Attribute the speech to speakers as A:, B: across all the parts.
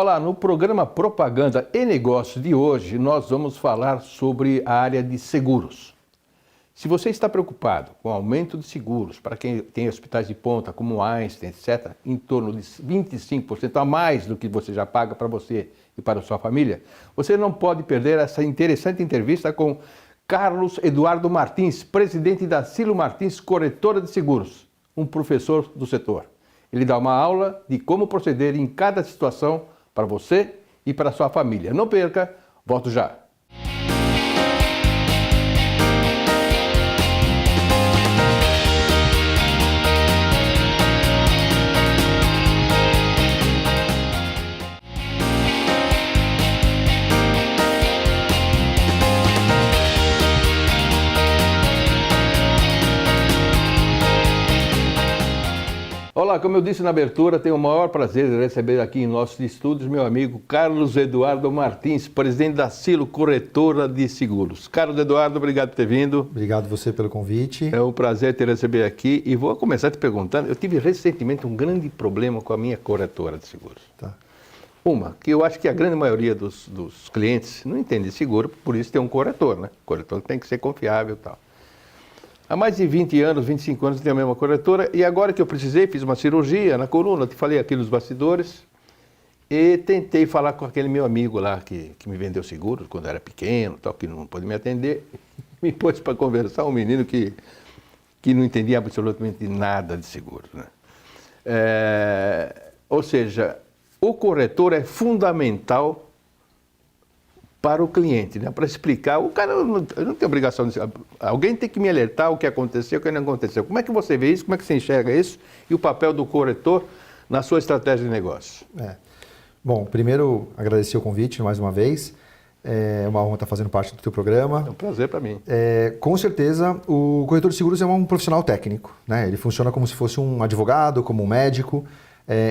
A: Olá, no programa Propaganda e Negócios de hoje, nós vamos falar sobre a área de seguros. Se você está preocupado com o aumento de seguros para quem tem hospitais de ponta, como Einstein, etc., em torno de 25% a mais do que você já paga para você e para a sua família, você não pode perder essa interessante entrevista com Carlos Eduardo Martins, presidente da Silo Martins Corretora de Seguros, um professor do setor. Ele dá uma aula de como proceder em cada situação para você e para a sua família. Não perca, volto já. Olá, como eu disse na abertura, tenho o maior prazer de receber aqui em nossos estúdios meu amigo Carlos Eduardo Martins, presidente da Silo Corretora de Seguros. Carlos Eduardo, obrigado por ter vindo.
B: Obrigado você pelo convite.
A: É um prazer te receber aqui e vou começar te perguntando, eu tive recentemente um grande problema com a minha corretora de seguros.
B: Tá.
A: Uma, que eu acho que a grande maioria dos clientes não entende de seguro, por isso tem um corretor, né? O corretor tem que ser confiável e tal. Há mais de 20 anos, 25 anos, tenho a mesma corretora e agora que eu precisei, fiz uma cirurgia na coluna, te falei aqui nos bastidores e tentei falar com aquele meu amigo lá que me vendeu seguros quando eu era pequeno, tal, que não pôde me atender, me pôs para conversar, um menino que não entendia absolutamente nada de seguros, né? Ou seja, o corretor é fundamental para o cliente, né? Para explicar. O cara não tem obrigação de... Alguém tem que me alertar o que aconteceu, o que não aconteceu. Como é que você vê isso? Como é que você enxerga isso? E o papel do corretor na sua estratégia de negócio?
B: Bom, primeiro agradecer o convite mais uma vez. É uma honra estar fazendo parte do teu programa.
A: É um prazer para mim.
B: Com certeza, o corretor de seguros é um profissional técnico, né? Ele funciona como se fosse um advogado, como um médico.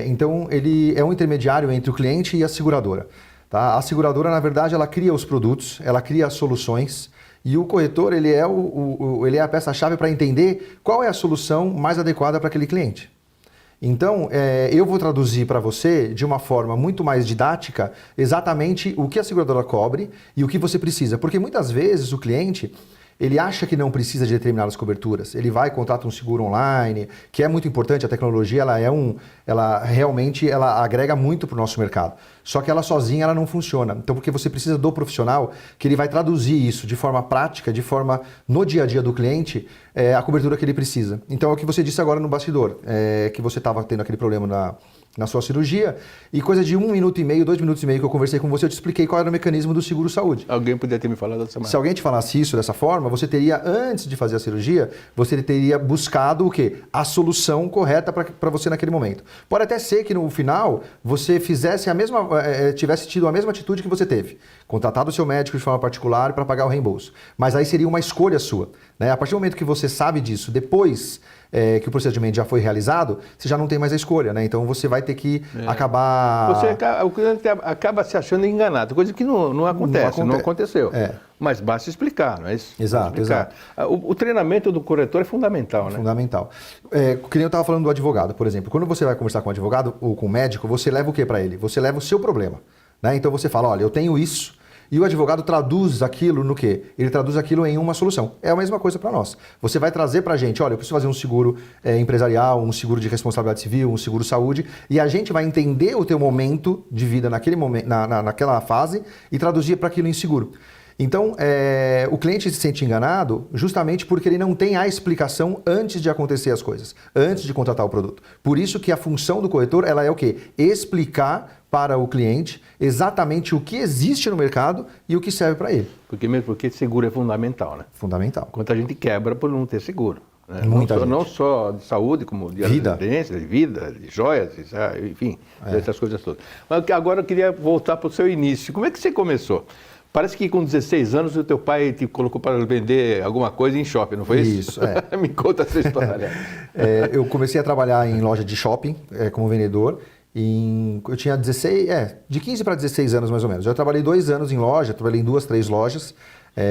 B: Então, ele é um intermediário entre o cliente e a seguradora. Tá? A seguradora, na verdade, ela cria os produtos, ela cria as soluções e o corretor ele é a peça-chave para entender qual é a solução mais adequada para aquele cliente. Então, eu vou traduzir para você de uma forma muito mais didática exatamente o que a seguradora cobre e o que você precisa. Porque muitas vezes o cliente... ele acha que não precisa de determinadas coberturas. Ele vai e contrata um seguro online, que é muito importante. A tecnologia, ela realmente agrega muito para o nosso mercado. Só que ela sozinha ela não funciona. Então, porque você precisa do profissional que ele vai traduzir isso de forma prática, de forma no dia a dia do cliente, a cobertura que ele precisa. Então, é o que você disse agora no bastidor, que você estava tendo aquele problema na sua cirurgia, e coisa de 1 minuto e meio, 2 minutos e meio que eu conversei com você, eu te expliquei qual era o mecanismo do seguro-saúde.
A: Alguém poderia ter me falado dessa maneira.
B: Se alguém te falasse isso dessa forma, você teria, antes de fazer a cirurgia, você teria buscado o quê? A solução correta para você naquele momento. Pode até ser que no final você fizesse tivesse tido a mesma atitude que você teve. Contratado o seu médico de forma particular para pagar o reembolso. Mas aí seria uma escolha sua, né? A partir do momento que você sabe disso, depois que o procedimento já foi realizado, você já não tem mais a escolha, né? Então você vai ter que acabar...
A: O cliente acaba se achando enganado, coisa que não acontece, não aconteceu. Mas basta explicar, não é isso?
B: Exato.
A: O treinamento do corretor é fundamental, né?
B: Fundamental. Que nem eu estava falando do advogado, por exemplo. Quando você vai conversar com um advogado ou com um médico, você leva o que para ele? Você leva o seu problema, né? Então você fala, olha, eu tenho isso. E o advogado traduz aquilo no quê? Ele traduz aquilo em uma solução. É a mesma coisa para nós. Você vai trazer para a gente, olha, eu preciso fazer um seguro empresarial, um seguro de responsabilidade civil, um seguro saúde, e a gente vai entender o teu momento de vida naquele momento, naquela fase e traduzir para aquilo em seguro. Então, o cliente se sente enganado justamente porque ele não tem a explicação antes de acontecer as coisas, antes de contratar o produto. Por isso que a função do corretor ela é o quê? Explicar para o cliente exatamente o que existe no mercado e o que serve para ele.
A: Porque seguro é fundamental, né?
B: Fundamental.
A: Quanta gente quebra por não ter seguro. Né? Não só de saúde, como de residência, de vida, de joias, enfim, essas coisas todas. Mas agora eu queria voltar para o seu início. Como é que você começou? Parece que com 16 anos o teu pai te colocou para vender alguma coisa em shopping, não foi isso?
B: Isso,
A: Me conta essa história.
B: Eu comecei a trabalhar em loja de shopping como vendedor. Eu tinha 16, de 15 para 16 anos mais ou menos. Eu trabalhei 2 anos em loja, trabalhei em 2, 3 lojas.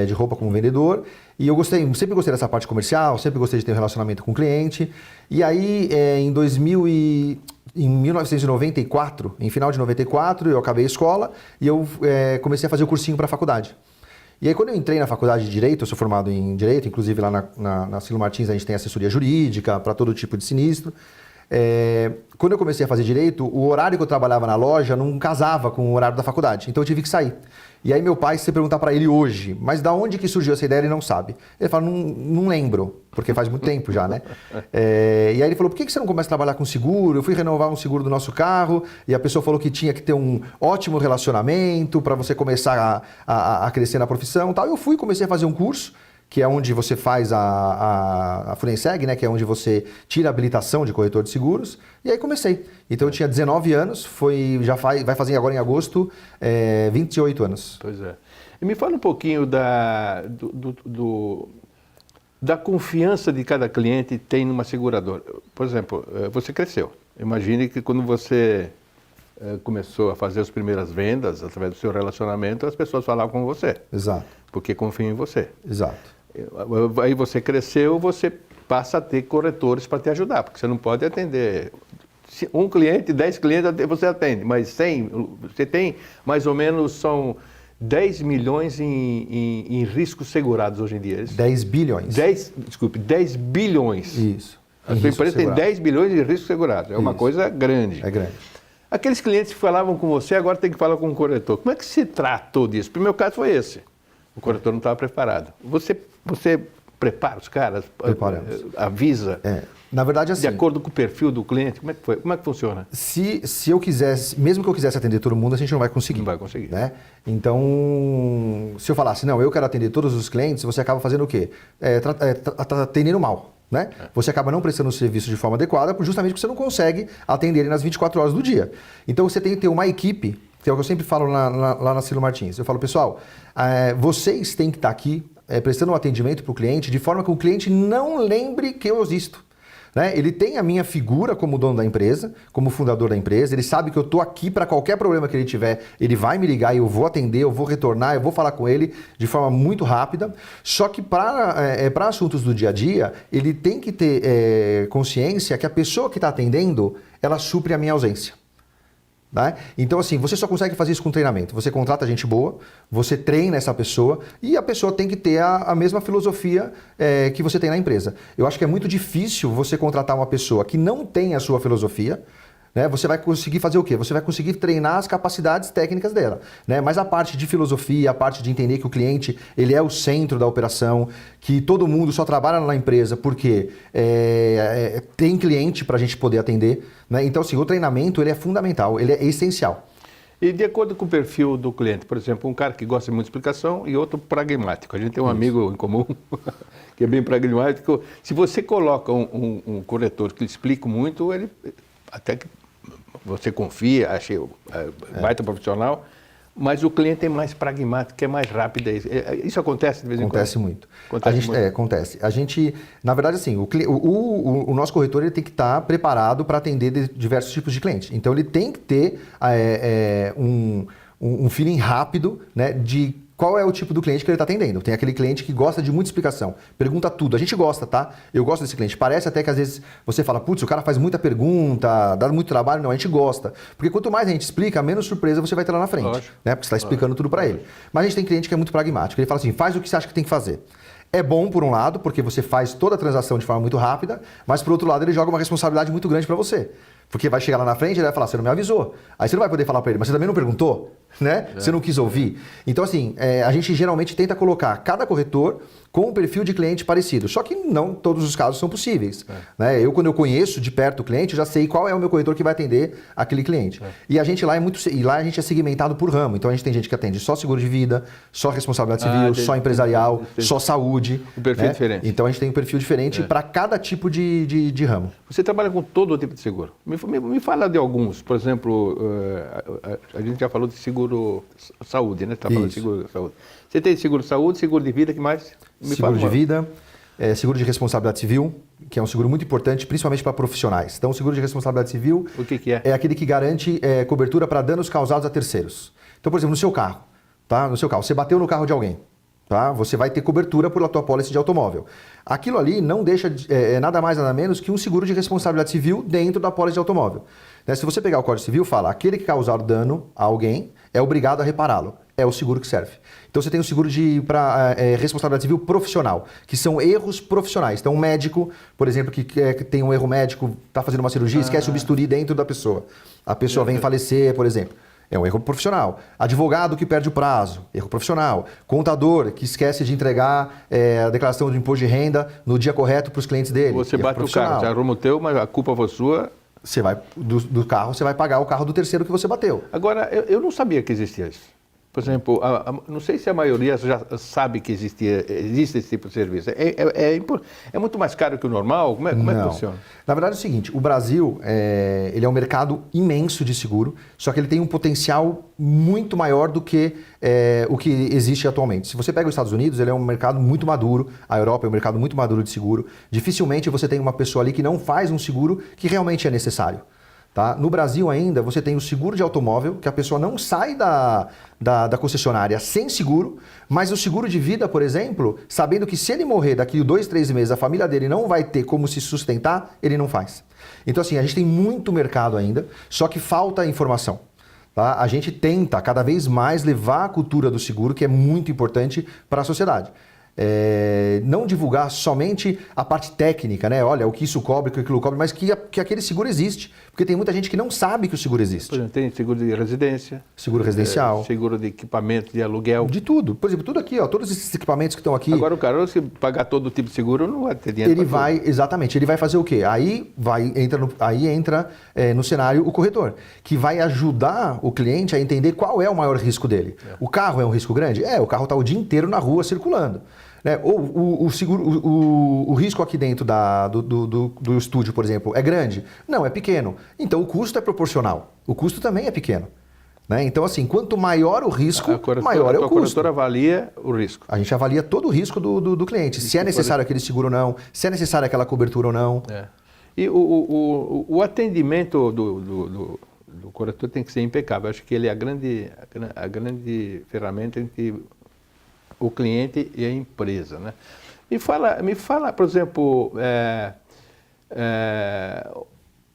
B: de roupa como vendedor. E eu sempre gostei dessa parte comercial, sempre gostei de ter um relacionamento com o cliente. E aí, em 1994, em final de 94, eu acabei a escola e eu comecei a fazer o cursinho para a faculdade. E aí, quando eu entrei na faculdade de Direito, eu sou formado em Direito, inclusive lá na Silo Martins a gente tem assessoria jurídica para todo tipo de sinistro. Quando eu comecei a fazer Direito, o horário que eu trabalhava na loja não casava com o horário da faculdade, então eu tive que sair. E aí meu pai, se você perguntar para ele hoje, mas da onde que surgiu essa ideia, ele não sabe. Ele fala, não lembro, porque faz muito tempo já, né? E aí ele falou, por que você não começa a trabalhar com seguro? Eu fui renovar um seguro do nosso carro e a pessoa falou que tinha que ter um ótimo relacionamento para você começar a crescer na profissão e tal. Eu fui, comecei a fazer um curso, que é onde você faz a Furenseg, né, que é onde você tira a habilitação de corretor de seguros, e aí comecei. Então eu tinha 19 anos, vai fazer agora em agosto 28 anos.
A: Pois é. E me fala um pouquinho da confiança de cada cliente tem numa seguradora. Por exemplo, você cresceu. Imagine que quando você começou a fazer as primeiras vendas, através do seu relacionamento, as pessoas falavam com você.
B: Exato.
A: Porque confiam em você.
B: Exato.
A: Aí você cresceu, você passa a ter corretores para te ajudar, porque você não pode atender um cliente, 10 clientes você atende, mas 100, você tem mais ou menos, são 10 milhões em riscos segurados hoje em dia.
B: 10 bilhões.
A: 10 bilhões.
B: Isso.
A: A sua empresa tem 10 bilhões de riscos segurados, é uma coisa grande.
B: É grande.
A: Aqueles clientes que falavam com você, agora tem que falar com o corretor. Como é que se tratou disso? O meu caso foi esse. O corretor não estava preparado. Você prepara os caras?
B: Preparamos.
A: Avisa?
B: Na verdade, assim...
A: De acordo com o perfil do cliente? Como é que foi? Como é que funciona?
B: Se eu quisesse, mesmo que eu quisesse atender todo mundo, a gente não vai conseguir.
A: Não vai conseguir.
B: Né? Então, se eu falasse, não, eu quero atender todos os clientes, você acaba fazendo o quê? Atendendo mal. Né? Você acaba não prestando o serviço de forma adequada, justamente porque você não consegue atender ele nas 24 horas do dia. Então, você tem que ter uma equipe, que é o que eu sempre falo lá na Silo Martins. Eu falo, pessoal, vocês têm que estar aqui prestando um atendimento para o cliente de forma que o cliente não lembre que eu existo. Né? Ele tem a minha figura como dono da empresa, como fundador da empresa, ele sabe que eu estou aqui para qualquer problema que ele tiver, ele vai me ligar e eu vou atender, eu vou retornar, eu vou falar com ele de forma muito rápida. Só que para assuntos do dia a dia, ele tem que ter consciência que a pessoa que está atendendo, ela supre a minha ausência. Né? Então, assim, você só consegue fazer isso com treinamento. Você contrata gente boa, você treina essa pessoa e a pessoa tem que ter a mesma filosofia que você tem na empresa. Eu acho que é muito difícil você contratar uma pessoa que não tem a sua filosofia. Né? Você vai conseguir fazer o quê? Você vai conseguir treinar as capacidades técnicas dela. Né? Mas a parte de filosofia, a parte de entender que o cliente ele é o centro da operação, que todo mundo só trabalha na empresa porque tem cliente para a gente poder atender. Né? Então, assim, o treinamento ele é fundamental, ele é essencial.
A: E de acordo com o perfil do cliente, por exemplo, um cara que gosta de muita explicação e outro pragmático. A gente tem um amigo em comum que é bem pragmático. Se você coloca um corretor que explica muito, ele até que você confia, achei baita profissional, mas o cliente é mais pragmático, é mais rápido. Isso acontece de vez em quando?
B: Acontece muito. Acontece. A gente, na verdade, assim, o nosso corretor ele tem que estar preparado para atender diversos tipos de clientes. Então, ele tem que ter um feeling rápido, né, de qual é o tipo do cliente que ele está atendendo. Tem aquele cliente que gosta de muita explicação, pergunta tudo. A gente gosta, tá? Eu gosto desse cliente. Parece até que às vezes você fala, putz, o cara faz muita pergunta, dá muito trabalho. Não, a gente gosta. Porque quanto mais a gente explica, menos surpresa você vai ter lá na frente. Lógico. Né? Porque você está explicando tudo para ele. Mas a gente tem cliente que é muito pragmático. Ele fala assim, faz o que você acha que tem que fazer. É bom por um lado, porque você faz toda a transação de forma muito rápida, mas por outro lado ele joga uma responsabilidade muito grande para você. Porque vai chegar lá na frente e ele vai falar, você não me avisou. Aí você não vai poder falar para ele, mas você também não perguntou, né? Você não quis ouvir. Então, assim, a gente geralmente tenta colocar cada corretor com um perfil de cliente parecido. Só que não todos os casos são possíveis. Né? Quando eu conheço de perto o cliente, eu já sei qual é o meu corretor que vai atender aquele cliente. E a gente lá a gente é segmentado por ramo. Então a gente tem gente que atende só seguro de vida, só responsabilidade civil, só empresarial, só saúde.
A: O perfil é diferente.
B: Então a gente tem um perfil diferente para cada tipo de ramo.
A: Você trabalha com todo tipo de seguro. Me fala de alguns. Por exemplo, a gente já falou de seguro saúde, né? Está falando de seguro saúde. Você tem seguro saúde, seguro de vida, que mais?
B: Seguro de vida, seguro de responsabilidade civil, que é um seguro muito importante, principalmente para profissionais. Então, o seguro de responsabilidade civil
A: o que é?
B: É aquele que garante cobertura para danos causados a terceiros. Então, por exemplo, no seu carro, tá? No seu carro, você bateu no carro de alguém, Tá? Você vai ter cobertura pela tua pólice de automóvel. Aquilo ali não deixa nada mais nada menos que um seguro de responsabilidade civil dentro da pólice de automóvel. Né? Se você pegar o Código Civil, fala, aquele que causar dano a alguém é obrigado a repará-lo. É o seguro que serve. Então você tem o seguro para responsabilidade civil profissional, que são erros profissionais. Então um médico, por exemplo, que tem um erro médico, está fazendo uma cirurgia, esquece o bisturi dentro da pessoa. A pessoa vem falecer, por exemplo. É um erro profissional. Advogado que perde o prazo, erro profissional. Contador que esquece de entregar a declaração de imposto de renda no dia correto para os clientes dele.
A: Você bate o carro, você arruma o teu, mas a culpa foi sua.
B: Você vai, do carro, você vai pagar o carro do terceiro que você bateu.
A: Agora, eu não sabia que existia isso. Por exemplo, não sei se a maioria já sabe que existe esse tipo de serviço. É muito mais caro que o normal? Como é que funciona?
B: Na verdade é o seguinte, o Brasil ele é um mercado imenso de seguro, só que ele tem um potencial muito maior do que o que existe atualmente. Se você pega os Estados Unidos, ele é um mercado muito maduro, a Europa é um mercado muito maduro de seguro. Dificilmente você tem uma pessoa ali que não faz um seguro que realmente é necessário. Tá? No Brasil ainda, você tem o seguro de automóvel, que a pessoa não sai da concessionária sem seguro, mas o seguro de vida, por exemplo, sabendo que se ele morrer daqui a 2, 3 meses, a família dele não vai ter como se sustentar, ele não faz. Então assim, a gente tem muito mercado ainda, só que falta informação. Tá? A gente tenta cada vez mais levar a cultura do seguro, que é muito importante para a sociedade. Não divulgar somente a parte técnica, né? Olha, o que isso cobre, o que aquilo cobre, mas que aquele seguro existe. Porque tem muita gente que não sabe que o seguro existe.
A: Por exemplo, tem seguro de residência.
B: Seguro residencial.
A: Seguro de equipamento, de aluguel.
B: De tudo. Por exemplo, tudo aqui, ó, todos esses equipamentos que estão aqui.
A: Agora o cara, se pagar todo tipo de seguro, não vai ter dinheiro.
B: Exatamente, ele vai fazer o quê? Aí entra no cenário o corretor, que vai ajudar o cliente a entender qual é o maior risco dele. O carro é um risco grande? O carro está o dia inteiro na rua circulando. Ou o risco aqui dentro do estúdio, por exemplo, é grande? Não, é pequeno. Então o custo é proporcional. O custo também é pequeno. Né? Então, assim, quanto maior o risco, maior é o custo.
A: A corretora avalia o risco.
B: A gente avalia todo o risco do cliente. Se é necessário aquele seguro ou não, se é necessária aquela cobertura ou não.
A: E o atendimento do corretor tem que ser impecável. Acho que ele é a grande ferramenta entre o cliente e a empresa, né? Me fala, por exemplo,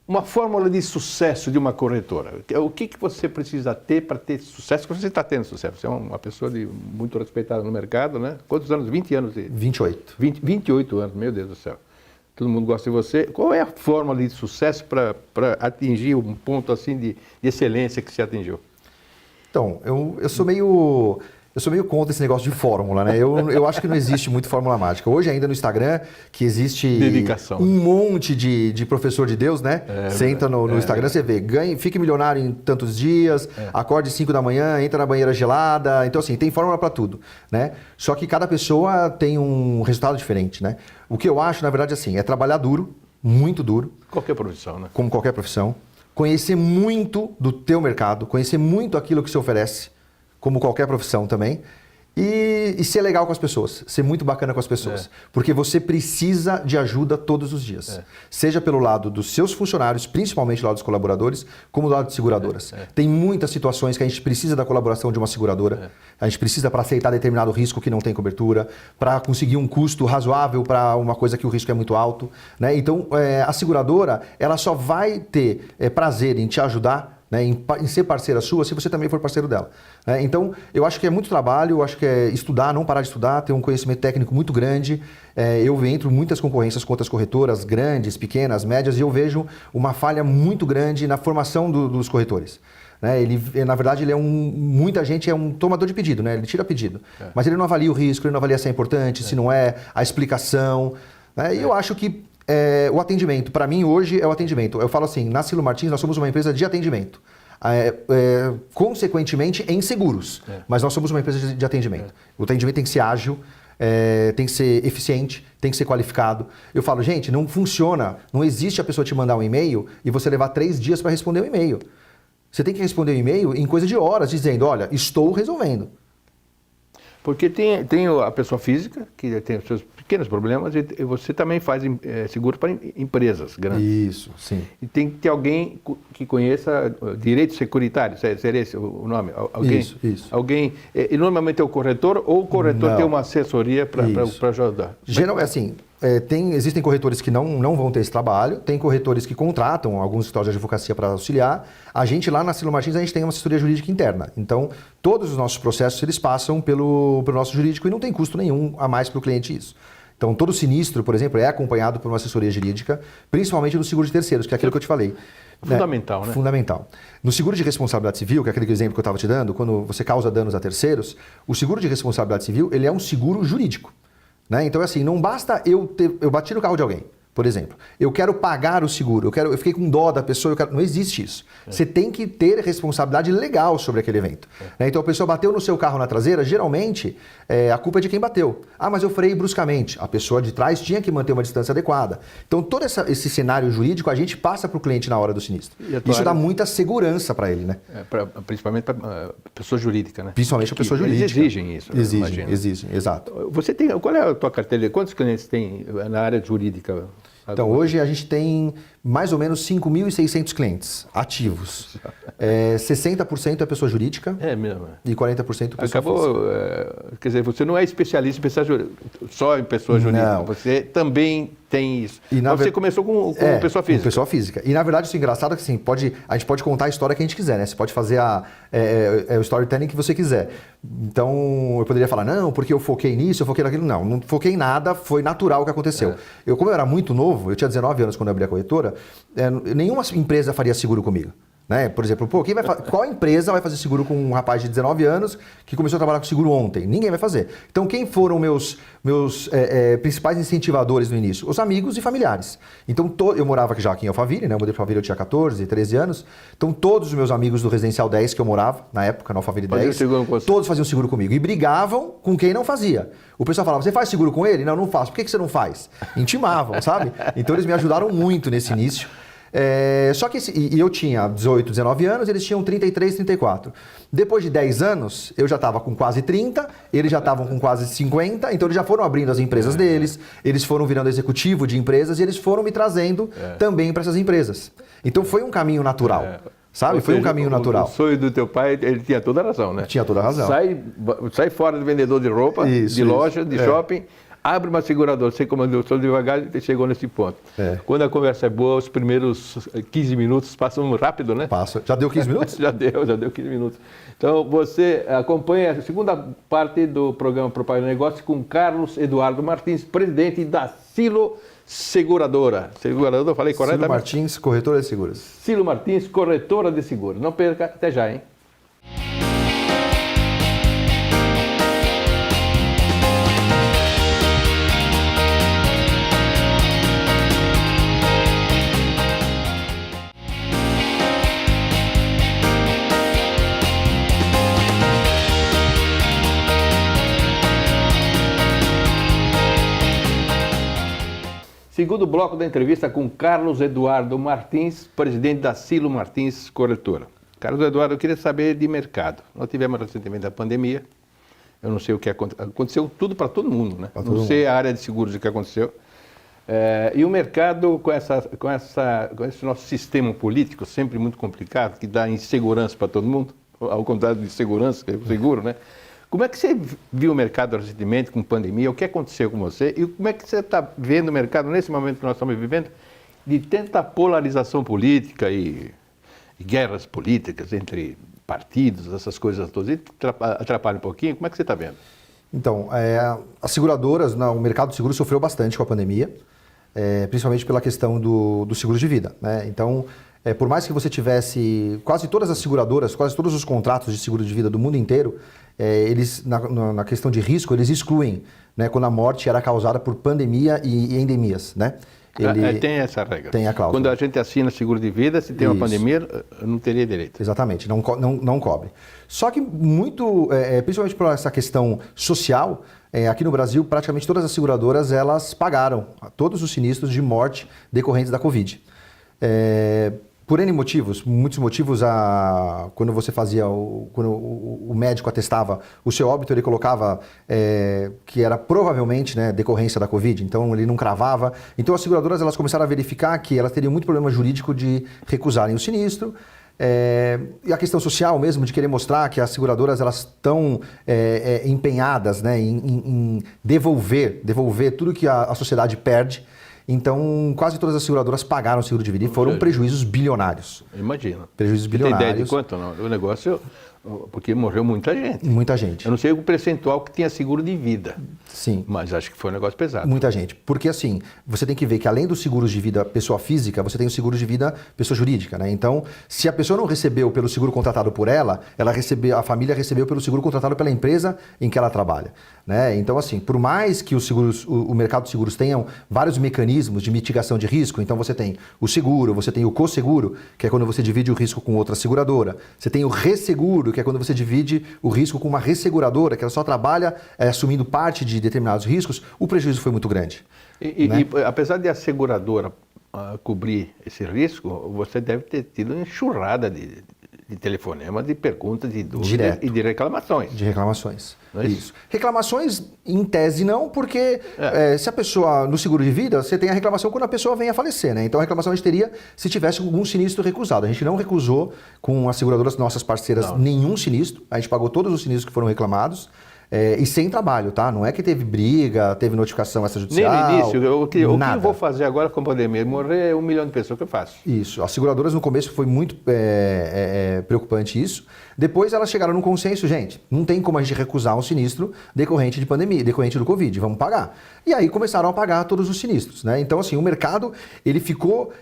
A: uma fórmula de sucesso de uma corretora. O que você precisa ter para ter sucesso? Você está tendo sucesso. Você é uma pessoa muito respeitada no mercado, né? Quantos anos? 20 anos?
B: 28.
A: 28 anos, meu Deus do céu. Todo mundo gosta de você. Qual é a fórmula de sucesso para atingir um ponto assim de excelência que você atingiu?
B: Então, eu sou meio contra esse negócio de fórmula, né? Eu acho que não existe muito fórmula mágica. Hoje ainda no Instagram, que existe
A: dedicação.
B: Um monte de professor de Deus, né? Você entra no Instagram, você vê, fique milionário em tantos dias, acorde 5 da manhã, entra na banheira gelada. Então, assim, tem fórmula para tudo, né? Só que cada pessoa tem um resultado diferente, né? O que eu acho, na verdade, assim, é trabalhar duro, muito duro.
A: Qualquer profissão, né?
B: Como qualquer profissão. Conhecer muito do teu mercado, conhecer muito aquilo que se oferece, como qualquer profissão também, e ser legal com as pessoas, ser muito bacana com as pessoas, porque você precisa de ajuda todos os dias, seja pelo lado dos seus funcionários, principalmente do lado dos colaboradores, como do lado de seguradoras. Tem muitas situações que a gente precisa da colaboração de uma seguradora, a gente precisa para aceitar determinado risco que não tem cobertura, para conseguir um custo razoável para uma coisa que o risco é muito alto, né? Então, a seguradora, ela só vai ter prazer em te ajudar, né, em ser parceira sua, se você também for parceiro dela. Então, eu acho que é muito trabalho, eu acho que é estudar, não parar de estudar, ter um conhecimento técnico muito grande. Eu entro em muitas concorrências com outras corretoras, grandes, pequenas, médias, e eu vejo uma falha muito grande na formação dos corretores. Na verdade, muita gente é um tomador de pedido, né? Ele tira pedido, mas ele não avalia o risco, ele não avalia se é importante, se não é, a explicação. E eu acho que o atendimento, para mim hoje é o atendimento. Eu falo assim, na Silo Martins nós somos uma empresa de atendimento, consequentemente em seguros, mas nós somos uma empresa de atendimento. O atendimento tem que ser ágil, tem que ser eficiente, tem que ser qualificado. Eu falo, gente, não funciona, não existe a pessoa te mandar um e-mail e você levar 3 dias para responder o e-mail. Você tem que responder o e-mail em coisa de horas, dizendo, olha, estou resolvendo.
A: Porque tem a pessoa física, que tem os seus pequenos problemas e você também faz seguro para empresas grandes.
B: Isso, sim.
A: E tem que ter alguém que conheça direito securitário, seria esse o nome? Alguém,
B: isso.
A: Alguém, e normalmente é o corretor ou o corretor tem uma assessoria para ajudar?
B: Geralmente, assim, existem corretores que não vão ter esse trabalho, tem corretores que contratam alguns escritórios de advocacia para auxiliar. A gente lá na Silo Martins, a gente tem uma assessoria jurídica interna. Então, todos os nossos processos, eles passam pelo nosso jurídico e não tem custo nenhum a mais para o cliente isso. Então, todo sinistro, por exemplo, é acompanhado por uma assessoria jurídica, principalmente no seguro de terceiros, que é aquilo que eu te falei.
A: Fundamental, né?
B: Fundamental. No seguro de responsabilidade civil, que é aquele exemplo que eu estava te dando, quando você causa danos a terceiros, o seguro de responsabilidade civil, ele é um seguro jurídico. Né? Então, assim, não basta eu bati no carro de alguém, por exemplo. Eu quero pagar o seguro, eu fiquei com dó da pessoa, não existe isso. Você tem que ter responsabilidade legal sobre aquele evento. Né? Então, a pessoa bateu no seu carro na traseira, geralmente, a culpa é de quem bateu. Ah, mas eu freiei bruscamente. A pessoa de trás tinha que manter uma distância adequada. Então, todo esse cenário jurídico, a gente passa para o cliente na hora do sinistro. Isso dá muita segurança para ele, né?
A: Principalmente para a pessoa jurídica, né?
B: Principalmente a pessoa jurídica.
A: Eles exigem isso.
B: Exigem, exato.
A: Qual é a tua carteira? Quantos clientes tem na área jurídica?
B: Então, hoje a gente tem mais ou menos 5.600 clientes ativos. 60% é pessoa jurídica.
A: É mesmo.
B: E 40% pessoa
A: física. Quer dizer, você não é especialista em pessoa jurídica, só em pessoa jurídica. Não. Você também tem isso. Você começou com pessoa física.
B: Com pessoa física. E na verdade isso é engraçado que assim, a gente pode contar a história que a gente quiser, né? Você pode fazer o storytelling que você quiser. Então, eu poderia falar, não, porque eu foquei nisso, eu foquei naquilo. Não foquei em nada, foi natural o que aconteceu. Como eu era muito novo, eu tinha 19 anos quando eu abri a corretora, nenhuma empresa faria seguro comigo. Né? Por exemplo, qual empresa vai fazer seguro com um rapaz de 19 anos que começou a trabalhar com seguro ontem? Ninguém vai fazer. Então, quem foram meus principais incentivadores no início? Os amigos e familiares. Então, eu morava já aqui em Alphaville, né? Eu mudei para Alphaville, eu tinha 14, 13 anos. Então, todos os meus amigos do Residencial 10 que eu morava, na época, no Alphaville 10, todos faziam seguro comigo. E brigavam com quem não fazia. O pessoal falava, você faz seguro com ele? Não, não faço. Por que você não faz? Intimavam, sabe? Então, eles me ajudaram muito nesse início. Só que eu tinha 18, 19 anos, eles tinham 33, 34. Depois de 10 anos, eu já estava com quase 30, eles já estavam com quase 50, então eles já foram abrindo as empresas deles, eles foram virando executivo de empresas e eles foram me trazendo também para essas empresas. Então foi um caminho natural. Sabe? Foi um caminho natural.
A: O sonho do teu pai, ele tinha toda a razão, né?
B: Tinha toda a razão.
A: Sai fora do vendedor de roupa, loja, de shopping. Abre uma seguradora, sei como eu sou devagar e chegou nesse ponto. Quando a conversa é boa, os primeiros 15 minutos passam rápido, né?
B: Passa. Já deu 15 minutos?
A: já deu 15 minutos. Então, você acompanha a segunda parte do programa Propaganda Negócio com Carlos Eduardo Martins, presidente da Silo Seguradora. Seguradora, eu falei corretamente?
B: Silo Martins, corretora de seguros.
A: Silo Martins, corretora de seguros. Não perca, até já, hein? Segundo bloco da entrevista com Carlos Eduardo Martins, presidente da Silo Martins Corretora. Carlos Eduardo, eu queria saber de mercado. Nós tivemos recentemente a pandemia, eu não sei o que aconteceu, tudo para todo mundo, né? Não sei a área de seguros o que aconteceu. E o mercado, com esse nosso sistema político, sempre muito complicado, que dá insegurança para todo mundo, ao contrário de segurança, que é o seguro, né? Como é que você viu o mercado recentemente com pandemia? O que aconteceu com você? E como é que você está vendo o mercado nesse momento que nós estamos vivendo de tanta polarização política e guerras políticas entre partidos, essas coisas todas? Isso atrapalha um pouquinho? Como é que você está vendo?
B: Então, as seguradoras, o mercado de seguros sofreu bastante com a pandemia, principalmente pela questão do seguro de vida, né? Então, por mais que você tivesse quase todas as seguradoras, quase todos os contratos de seguro de vida do mundo inteiro, eles, na questão de risco, eles excluem, né, quando a morte era causada por pandemia e endemias, né?
A: Tem essa regra.
B: Tem a cláusula.
A: Quando a gente assina seguro de vida, se tem uma pandemia, não teria direito.
B: Exatamente, não cobre. Só que principalmente por essa questão social, aqui no Brasil, praticamente todas as seguradoras, elas pagaram todos os sinistros de morte decorrentes da Covid. Por N motivos, muitos motivos, quando você fazia, quando o médico atestava o seu óbito, ele colocava que era provavelmente, né, decorrência da Covid, então ele não cravava. Então as seguradoras elas começaram a verificar que elas teriam muito problema jurídico de recusarem o sinistro. E a questão social mesmo, de querer mostrar que as seguradoras elas estão empenhadas, né, em devolver tudo que a sociedade perde. Então, quase todas as seguradoras pagaram o seguro de vida e foram prejuízos bilionários.
A: Imagina.
B: Prejuízos bilionários.
A: Tem ideia de quanto? Não? O negócio, porque morreu muita gente.
B: Muita gente.
A: Eu não sei o percentual que tinha seguro de vida.
B: Sim.
A: Mas acho que foi um negócio pesado.
B: Muita gente. Porque assim, você tem que ver que além dos seguros de vida pessoa física, você tem o seguro de vida pessoa jurídica, né? Então, se a pessoa não recebeu pelo seguro contratado por ela recebeu, a família recebeu pelo seguro contratado pela empresa em que ela trabalha, né? Então, assim, por mais que o mercado de seguros tenham vários mecanismos de mitigação de risco, então você tem o seguro, você tem o co-seguro, que é quando você divide o risco com outra seguradora, você tem o resseguro, que é quando você divide o risco com uma resseguradora, que ela só trabalha assumindo parte de determinados riscos, o prejuízo foi muito grande. Né?
A: E apesar de a seguradora cobrir esse risco, você deve ter tido uma enxurrada de telefonemas, de perguntas, de dúvidas e de reclamações.
B: De reclamações.
A: Não é
B: isso. Reclamações, em tese, não, porque se a pessoa, no seguro de vida, você tem a reclamação quando a pessoa vem a falecer, né? Então a reclamação a gente teria se tivesse algum sinistro recusado. A gente não recusou com as seguradoras nossas parceiras nenhum sinistro, a gente pagou todos os sinistros que foram reclamados. E sem trabalho, tá? Não é que teve briga, teve notificação extrajudicial.
A: Nem no início, o que eu vou fazer agora com a pandemia? Morrer 1 milhão de pessoas, o que eu faço?
B: Isso. As seguradoras no começo foi muito preocupante isso. Depois elas chegaram num consenso, gente, não tem como a gente recusar um sinistro decorrente de pandemia, decorrente do Covid, vamos pagar. E aí começaram a pagar todos os sinistros, né? Então, assim, o mercado ele ficou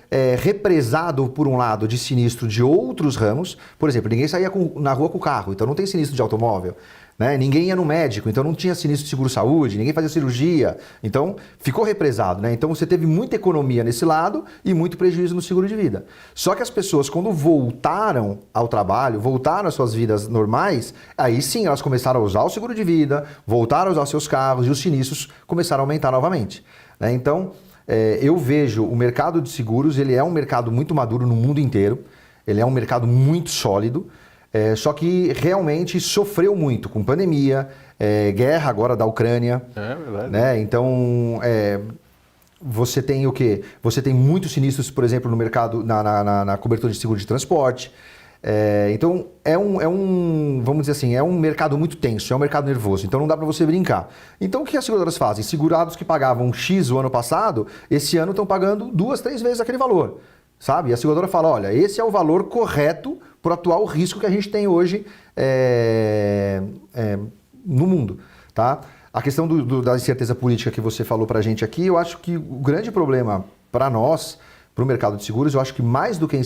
B: represado, por um lado, de sinistro de outros ramos. Por exemplo, ninguém saía na rua com o carro, então não tem sinistro de automóvel. Né? Ninguém ia no médico, então não tinha sinistro de seguro-saúde, ninguém fazia cirurgia, então ficou represado, né? Então você teve muita economia nesse lado e muito prejuízo no seguro de vida. Só que as pessoas, quando voltaram ao trabalho, voltaram às suas vidas normais, aí sim elas começaram a usar o seguro de vida, voltaram a usar seus carros e os sinistros começaram a aumentar novamente, né? Então eu vejo o mercado de seguros, ele é um mercado muito maduro no mundo inteiro, ele é um mercado muito sólido. Só que realmente sofreu muito com pandemia, guerra agora da Ucrânia.
A: É verdade.
B: Né? Então, você tem o quê? Você tem muitos sinistros, por exemplo, no mercado, na cobertura de seguro de transporte. Então, vamos dizer assim, é um mercado muito tenso, é um mercado nervoso, então não dá para você brincar. Então, o que as seguradoras fazem? Segurados que pagavam X o ano passado, esse ano estão pagando 2, 3 vezes aquele valor. Sabe? E a seguradora fala, olha, esse é o valor correto para o atual risco que a gente tem hoje no mundo. Tá? A questão da incerteza política que você falou para a gente aqui, eu acho que o grande problema para nós, para o mercado de seguros, eu acho que mais do que a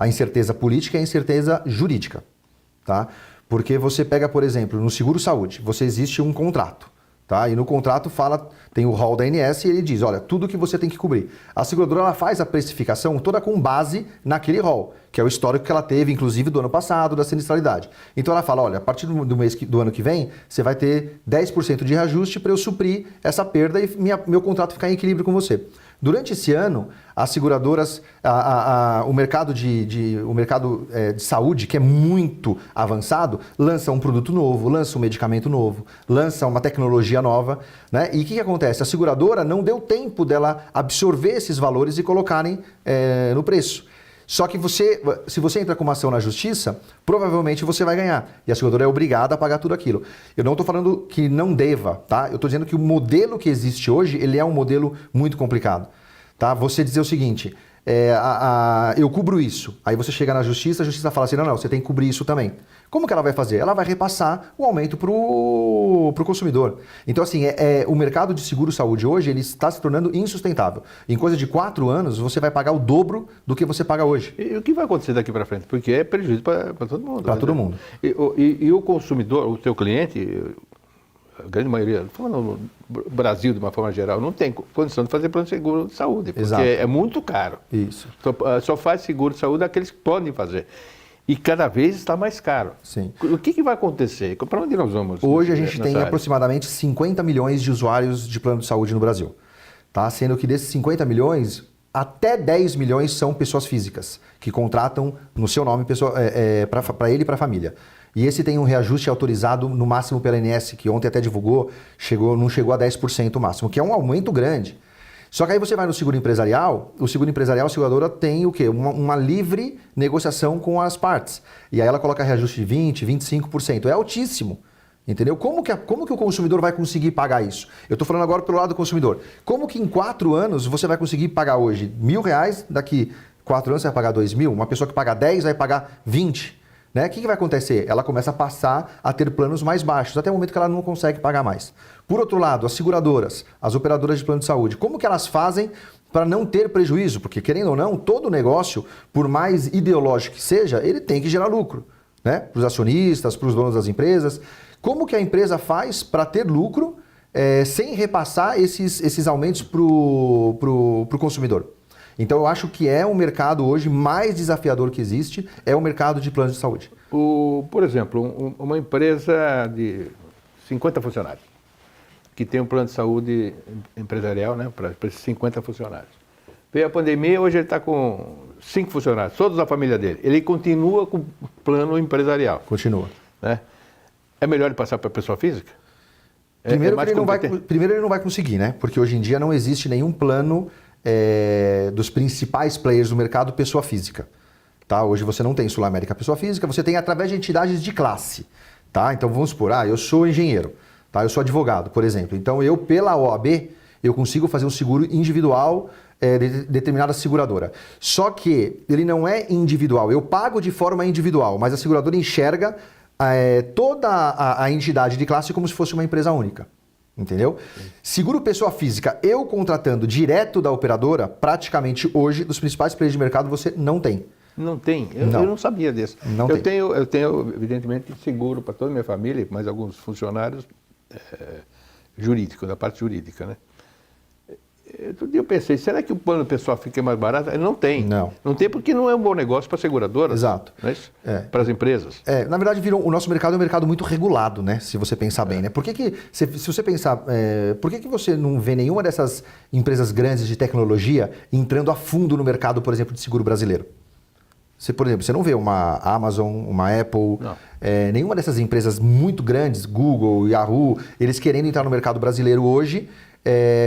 B: incerteza política é a incerteza jurídica. Tá? Porque você pega, por exemplo, no seguro-saúde, existe um contrato. Tá? E no contrato tem o rol da ANS e ele diz, olha, tudo que você tem que cobrir. A seguradora ela faz a precificação toda com base naquele rol, que é o histórico que ela teve, inclusive, do ano passado, da sinistralidade. Então ela fala, olha, a partir do ano que vem, você vai ter 10% de reajuste para eu suprir essa perda e meu contrato ficar em equilíbrio com você. Durante esse ano, as seguradoras, o mercado de saúde, que é muito avançado, lança um produto novo, lança um medicamento novo, lança uma tecnologia nova, né? E o que acontece? A seguradora não deu tempo dela absorver esses valores e colocarem no preço. Só que se você entra com uma ação na justiça, provavelmente você vai ganhar. E a seguradora é obrigada a pagar tudo aquilo. Eu não estou falando que não deva, tá? Eu estou dizendo que o modelo que existe hoje, ele é um modelo muito complicado. Tá? Você dizer o seguinte, eu cubro isso. Aí você chega na justiça, a justiça fala assim, não, você tem que cobrir isso também. Como que ela vai fazer? Ela vai repassar o aumento para o consumidor. Então, assim, o mercado de seguro-saúde hoje, ele está se tornando insustentável. Em coisa de 4 anos, você vai pagar o dobro do que você paga hoje.
A: E o que vai acontecer daqui para frente? Porque é prejuízo para todo mundo.
B: Para todo mundo.
A: E o consumidor, o seu cliente, a grande maioria, falando no Brasil de uma forma geral, não tem condição de fazer plano de seguro de saúde, porque
B: Exato.
A: É muito caro.
B: Isso.
A: Só faz seguro de saúde aqueles que podem fazer. E cada vez está mais caro.
B: Sim.
A: O que vai acontecer? Para onde nós vamos?
B: Hoje a gente tem
A: área?
B: aproximadamente 50 milhões de usuários de plano de saúde no Brasil. Tá? Sendo que desses 50 milhões, Até 10 milhões são pessoas físicas que contratam no seu nome para ele e para a família. E esse tem um reajuste autorizado no máximo pela ANS, que ontem até divulgou, não chegou a 10% o máximo, que é um aumento grande. Só que aí você vai no seguro empresarial, a seguradora tem o quê? Uma livre negociação com as partes. E aí ela coloca reajuste de 20%, 25%. É altíssimo. Entendeu? Como que o consumidor vai conseguir pagar isso? Eu estou falando agora pelo lado do consumidor. Como que em 4 anos você vai conseguir pagar hoje R$1.000, daqui 4 anos você vai pagar 2.000, uma pessoa que paga 10 vai pagar 20, né? O que vai acontecer? Ela começa a passar a ter planos mais baixos, até o momento que ela não consegue pagar mais. Por outro lado, as seguradoras, as operadoras de plano de saúde, como que elas fazem para não ter prejuízo? Porque, querendo ou não, todo negócio, por mais ideológico que seja, ele tem que gerar lucro, né? Para os acionistas, para os donos das empresas. Como que a empresa faz para ter lucro sem repassar esses aumentos para o consumidor? Então eu acho que é um mercado hoje mais desafiador que existe, é o mercado de planos de saúde.
A: Por exemplo, uma empresa de 50 funcionários, que tem um plano de saúde empresarial, né, para esses 50 funcionários. Veio a pandemia, hoje ele está com 5 funcionários, todos da família dele. Ele continua com o plano empresarial.
B: Continua.
A: Né? É melhor ele passar para a pessoa física?
B: Primeiro ele não vai conseguir, né? Porque hoje em dia não existe nenhum plano dos principais players do mercado pessoa física. Tá? Hoje você não tem Sul América pessoa física, você tem através de entidades de classe. Tá? Então vamos supor, eu sou engenheiro, tá? Eu sou advogado, por exemplo. Então eu, pela OAB, eu consigo fazer um seguro individual de determinada seguradora. Só que ele não é individual, eu pago de forma individual, mas a seguradora enxerga toda a entidade de classe como se fosse uma empresa única, entendeu? Seguro pessoa física, eu contratando direto da operadora, praticamente hoje, dos principais players de mercado, você não tem.
A: Não tem? Eu não sabia disso. Eu tenho, evidentemente, seguro para toda a minha família, mas alguns funcionários jurídicos, da parte jurídica, né? Outro dia eu pensei, será que o plano pessoal fica mais barato? Não tem. Não tem porque não é um bom negócio para a seguradora.
B: Exato.
A: Não é isso? Para as empresas.
B: Na verdade, o nosso mercado é um mercado muito regulado, né? Se você pensar bem, né? Por que se você pensar, por que você não vê nenhuma dessas empresas grandes de tecnologia entrando a fundo no mercado, por exemplo, de seguro brasileiro? Por exemplo, você não vê uma Amazon, uma Apple, nenhuma dessas empresas muito grandes, Google, Yahoo, eles querendo entrar no mercado brasileiro hoje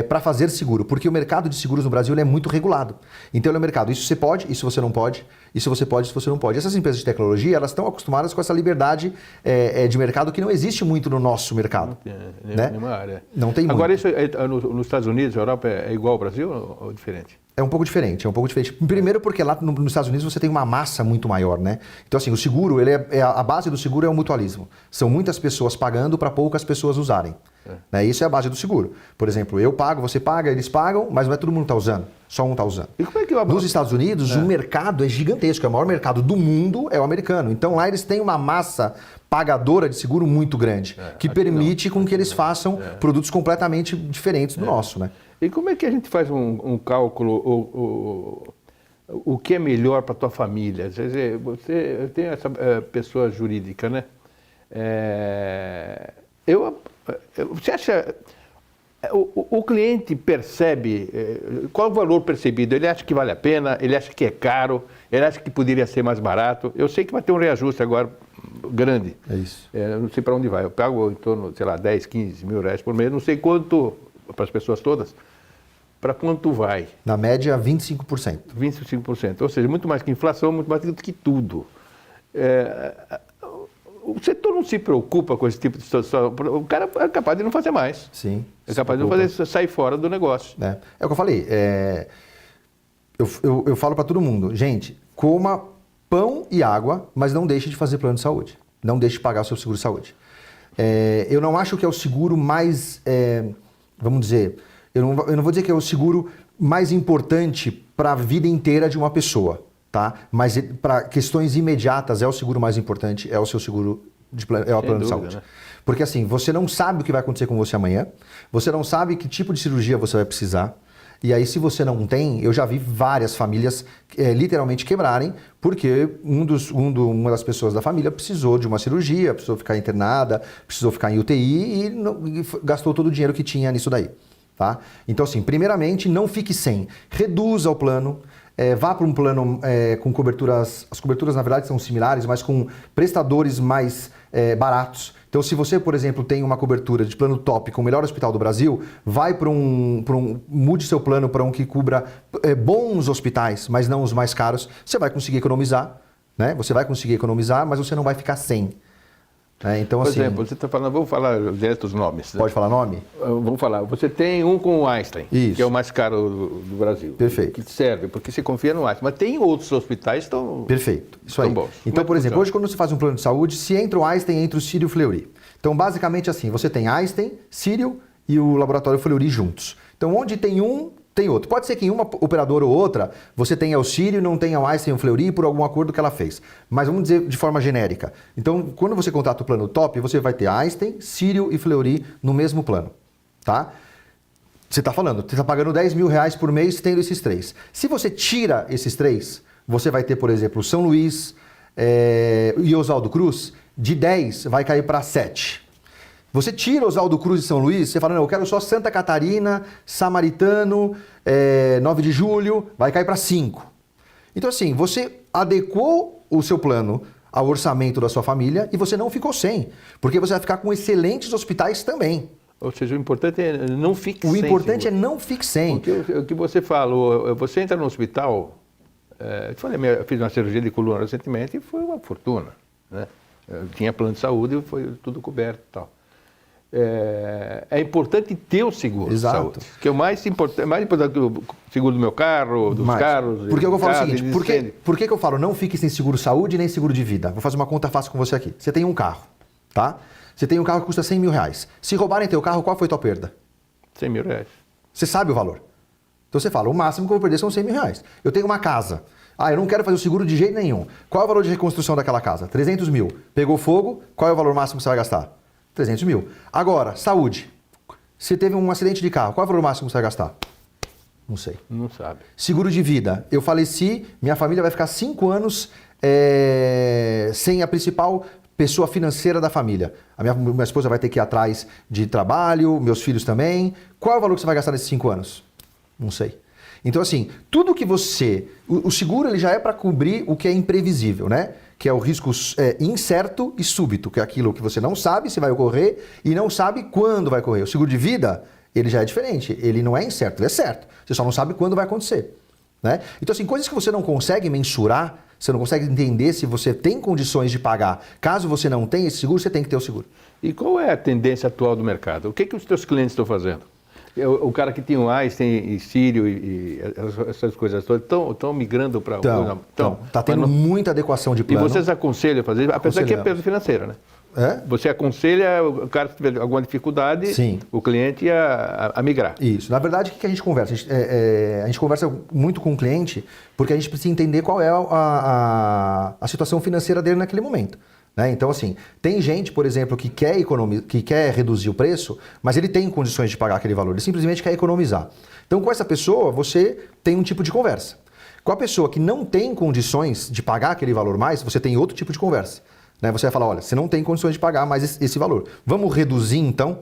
B: para fazer seguro, porque o mercado de seguros no Brasil é muito regulado. Então ele é um mercado, isso você pode, isso você não pode, isso você pode, isso você não pode. Essas empresas de tecnologia, elas estão acostumadas com essa liberdade de mercado que não existe muito no nosso mercado.
A: Não tem,
B: né?
A: Nenhuma área.
B: Não tem
A: Agora,
B: muito.
A: isso nos Estados Unidos, na Europa, é igual ao Brasil ou diferente?
B: É um pouco diferente, Primeiro porque lá nos Estados Unidos você tem uma massa muito maior, né? Então assim, o seguro, a base do seguro é o mutualismo. São muitas pessoas pagando para poucas pessoas usarem. Né? Isso é a base do seguro. Por exemplo, eu pago, você paga, eles pagam, mas não é todo mundo que está usando. Só um está usando.
A: E como é que
B: Nos Estados Unidos, o mercado é gigantesco. O maior mercado do mundo é o americano. Então lá eles têm uma massa pagadora de seguro muito grande, que permite com que eles façam produtos completamente diferentes do nosso, né?
A: E como é que a gente faz um cálculo, o que é melhor para a tua família? Quer dizer, você tem essa pessoa jurídica, né? Você acha... O cliente percebe, qual é o valor percebido? Ele acha que vale a pena, ele acha que é caro, ele acha que poderia ser mais barato. Eu sei que vai ter um reajuste agora grande.
B: É isso.
A: Eu não sei para onde vai. Eu pago em torno, sei lá, 10, 15 mil reais por mês, não sei quanto, para as pessoas todas, para quanto vai?
B: Na média, 25%.
A: 25%, ou seja, muito mais que inflação, muito mais do que tudo. O setor não se preocupa com esse tipo de situação. O cara é capaz de não fazer mais.
B: Sim.
A: É capaz de não fazer, sair fora do negócio.
B: É o que eu falei. Eu falo para todo mundo, gente, coma pão e água, mas não deixe de fazer plano de saúde. Não deixe de pagar o seu seguro de saúde. Eu não acho que é o seguro mais, vamos dizer, eu não vou dizer que é o seguro mais importante para a vida inteira de uma pessoa. Tá? Mas para questões imediatas é o seguro mais importante, é o seu seguro o plano de saúde. Né? Porque assim, você não sabe o que vai acontecer com você amanhã, você não sabe que tipo de cirurgia você vai precisar, e aí se você não tem, eu já vi várias famílias literalmente quebrarem, porque uma das pessoas da família precisou de uma cirurgia, precisou ficar internada, precisou ficar em UTI e gastou todo o dinheiro que tinha nisso daí. Tá? Então, assim, primeiramente, não fique sem. Reduza o plano. Vá para um plano com coberturas. As coberturas, na verdade, são similares, mas com prestadores mais baratos. Então, se você, por exemplo, tem uma cobertura de plano top com o melhor hospital do Brasil, vai para mude seu plano para um que cubra bons hospitais, mas não os mais caros. Você vai conseguir economizar, né? Você vai conseguir economizar, mas você não vai ficar sem. Então,
A: por
B: assim,
A: exemplo, você está falando, vamos falar direto os nomes.
B: Pode falar nome?
A: Vamos falar. Você tem um com o Einstein,
B: Isso.
A: que é o mais caro do Brasil.
B: Perfeito.
A: Que serve, porque você confia no Einstein. Mas tem outros hospitais que estão...
B: Perfeito. Isso aí.
A: bons.
B: Então, por exemplo, hoje quando você faz um plano de saúde, se entra o Einstein, entra o Sírio e o Fleury. Então, basicamente assim, você tem Einstein, Sírio e o laboratório Fleury juntos. Então, onde tem um, tem outro. Pode ser que em uma operadora ou outra você tenha o Sírio e não tenha o Einstein e o Fleury por algum acordo que ela fez. Mas vamos dizer de forma genérica. Então, quando você contrata o plano top, você vai ter Einstein, Sírio e Fleury no mesmo plano. Tá? Você está falando, você está pagando R$10.000 por mês tendo esses três. Se você tira esses três, você vai ter, por exemplo, São Luís e Oswaldo Cruz, de 10 vai cair para 7. Você tira Oswaldo Cruz e São Luís, você fala, não, eu quero só Santa Catarina, Samaritano, 9 de Julho, vai cair para 5. Então, assim, você adequou o seu plano ao orçamento da sua família e você não ficou sem, porque você vai ficar com excelentes hospitais também.
A: Ou seja, o importante é não fique
B: O
A: sem.
B: importante é não fique sem.
A: O que você falou, você entra no hospital, eu fiz uma cirurgia de coluna recentemente e foi uma fortuna, né? Eu tinha plano de saúde e foi tudo coberto e tal. É importante ter o seguro de saúde, que é o mais importante que o seguro do meu carro, dos carros.
B: Porque eu falo o seguinte, por que eu falo não fique sem seguro saúde nem seguro de vida? Vou fazer uma conta fácil com você aqui. Você tem um carro, tá? Você tem um carro que custa R$100.000. Se roubarem teu carro, qual foi tua perda?
A: R$100.000.
B: Você sabe o valor. Então você fala, o máximo que eu vou perder são R$100.000. Eu tenho uma casa. Eu não quero fazer o seguro de jeito nenhum. Qual é o valor de reconstrução daquela casa? 300 mil. Pegou fogo, qual é o valor máximo que você vai gastar? 300 mil. Agora, saúde. Você teve um acidente de carro, qual é o valor máximo que você vai gastar? Não sei.
A: Não sabe.
B: Seguro de vida. Eu faleci, minha família vai ficar 5 anos sem a principal pessoa financeira da família. A minha esposa vai ter que ir atrás de trabalho, meus filhos também. Qual é o valor que você vai gastar nesses 5 anos? Não sei. Então, assim, tudo que você... O seguro ele já é para cobrir o que é imprevisível, né? Que é o risco incerto e súbito, que é aquilo que você não sabe se vai ocorrer e não sabe quando vai ocorrer. O seguro de vida, ele já é diferente. Ele não é incerto, ele é certo. Você só não sabe quando vai acontecer, né? Então, assim, coisas que você não consegue mensurar, você não consegue entender se você tem condições de pagar. Caso você não tenha esse seguro, você tem que ter o seguro.
A: E qual é a tendência atual do mercado? O que os teus clientes estão fazendo? O cara que tinha o Einstein e Sírio e essas coisas todas estão migrando para...
B: Está tendo muita adequação de plano.
A: E vocês aconselham a fazer, apesar que é perda financeira, né? Você aconselha o cara que tiver alguma dificuldade, sim, o cliente a migrar.
B: Isso. Na verdade, o que a gente conversa? A gente conversa muito com o cliente porque a gente precisa entender qual é a situação financeira dele naquele momento. Né? Então, assim, tem gente, por exemplo, que quer reduzir o preço, mas ele tem condições de pagar aquele valor, ele simplesmente quer economizar. Então, com essa pessoa, você tem um tipo de conversa. Com a pessoa que não tem condições de pagar aquele valor mais, você tem outro tipo de conversa. Né? Você vai falar, olha, você não tem condições de pagar mais esse valor. Vamos reduzir, então,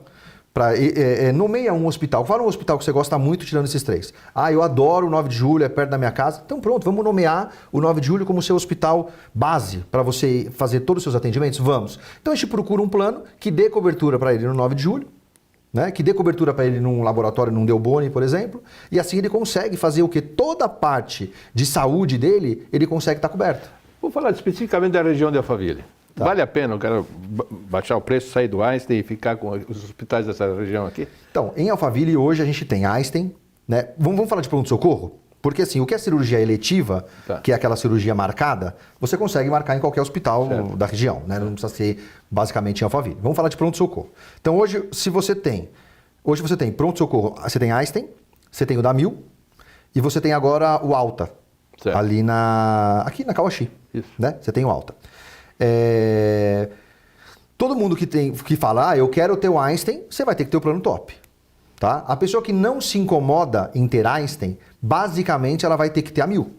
B: nomeia um hospital. Fala um hospital que você gosta muito tirando esses 3. Eu adoro o 9 de Julho, é perto da minha casa. Então pronto, vamos nomear o 9 de Julho como seu hospital base para você fazer todos os seus atendimentos? Vamos. Então a gente procura um plano que dê cobertura para ele no 9 de Julho, né? Que dê cobertura para ele num laboratório, num Delboni, por exemplo, e assim ele consegue fazer o que? Toda a parte de saúde dele, ele consegue estar coberto.
A: Vou falar especificamente da região de Alphaville. Tá. Vale a pena o cara baixar o preço, sair do Einstein e ficar com os hospitais dessa região aqui?
B: Então, em Alphaville hoje a gente tem Einstein, né? Vamos falar de pronto-socorro? Porque assim, o que é cirurgia eletiva, que é aquela cirurgia marcada, você consegue marcar em qualquer hospital da região, né? Não precisa ser basicamente em Alphaville. Vamos falar de pronto-socorro. Então hoje você tem pronto-socorro, você tem Einstein, você tem o da Mil e você tem agora o Alta, ali aqui na Cauaxi, né? Você tem o Alta. Todo mundo que fala, eu quero ter o Einstein, você vai ter que ter o plano top. Tá? A pessoa que não se incomoda em ter Einstein, basicamente ela vai ter que ter a Mil.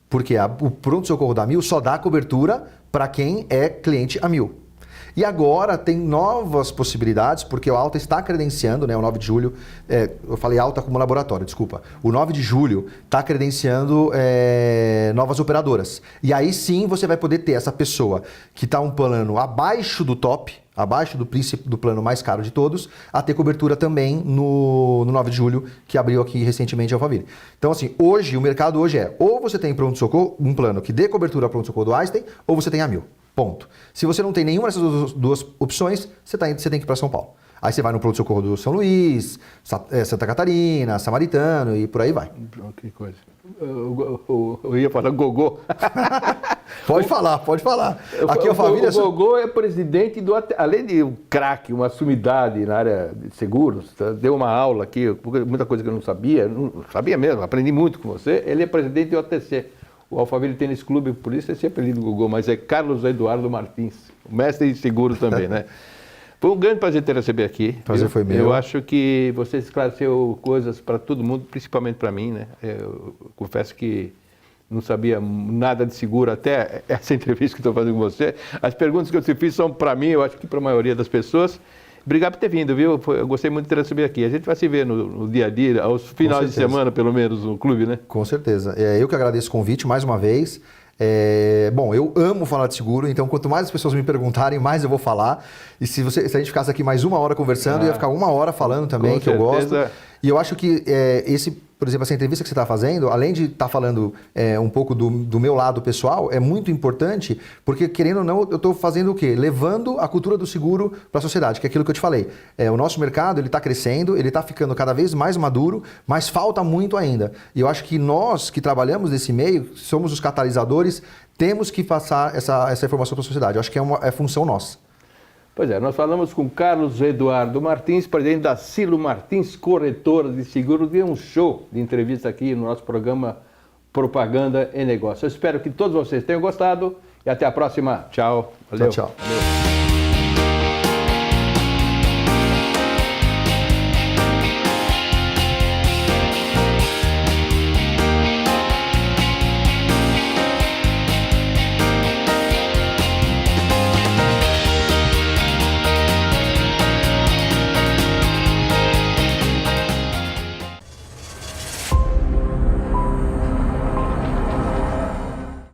B: Porque o pronto-socorro da Mil só dá cobertura para quem é cliente a Mil. E agora tem novas possibilidades, porque o Alta está credenciando, né, o 9 de julho, eu falei Alta como laboratório, desculpa. O 9 de julho está credenciando novas operadoras. E aí sim você vai poder ter essa pessoa que está um plano abaixo do top, abaixo do plano mais caro de todos, a ter cobertura também no 9 de julho, que abriu aqui recentemente a Alphaville. Então, assim, hoje, o mercado hoje ou você tem pronto-socorro, um plano que dê cobertura pronto-socorro do Einstein, ou você tem a 1000. Ponto. Se você não tem nenhuma dessas duas opções, você tem que ir para São Paulo. Aí você vai no pronto-socorro do São Luís, Santa Catarina, Samaritano e por aí vai.
A: Que coisa. Eu ia falar Gogô.
B: Pode falar. Aqui a família...
A: O Gogô é presidente do... Além de um craque, uma sumidade na área de seguros, deu uma aula aqui, muita coisa que eu não sabia mesmo, aprendi muito com você. Ele é presidente do OTC, o Alphaville Tênis Clube, por isso esse apelido do Gogô, mas é Carlos Eduardo Martins, mestre de seguros também, né? Foi um grande prazer ter receber aqui.
B: Prazer foi meu.
A: Eu acho que você esclareceu coisas para todo mundo, principalmente para mim, né? Eu confesso que não sabia nada de seguro até essa entrevista que estou fazendo com você. As perguntas que eu te fiz são para mim, eu acho que para a maioria das pessoas. Obrigado por ter vindo, viu? Eu gostei muito de ter recebido aqui. A gente vai se ver no dia a dia, aos finais de semana, pelo menos, no clube, né?
B: Com certeza. Eu que agradeço o convite mais uma vez. Bom, eu amo falar de seguro, então quanto mais as pessoas me perguntarem, mais eu vou falar. E se a gente ficasse aqui mais 1 hora conversando, ia ficar 1 hora falando também, que eu gosto. E eu acho que por exemplo, essa entrevista que você está fazendo, além de estar falando um pouco do meu lado pessoal, é muito importante, porque querendo ou não, eu estou fazendo o quê? Levando a cultura do seguro para a sociedade, que é aquilo que eu te falei. O nosso mercado, ele está crescendo, ele está ficando cada vez mais maduro, mas falta muito ainda. E eu acho que nós que trabalhamos nesse meio, somos os catalisadores, temos que passar essa informação para a sociedade. Eu acho que é função nossa.
A: Pois é, nós falamos com Carlos Eduardo Martins, presidente da Silo Martins Corretora de Seguros, de um show de entrevista aqui no nosso programa Propaganda e Negócio. Eu espero que todos vocês tenham gostado e até a próxima. Tchau. Valeu.
B: Tchau.
A: Valeu.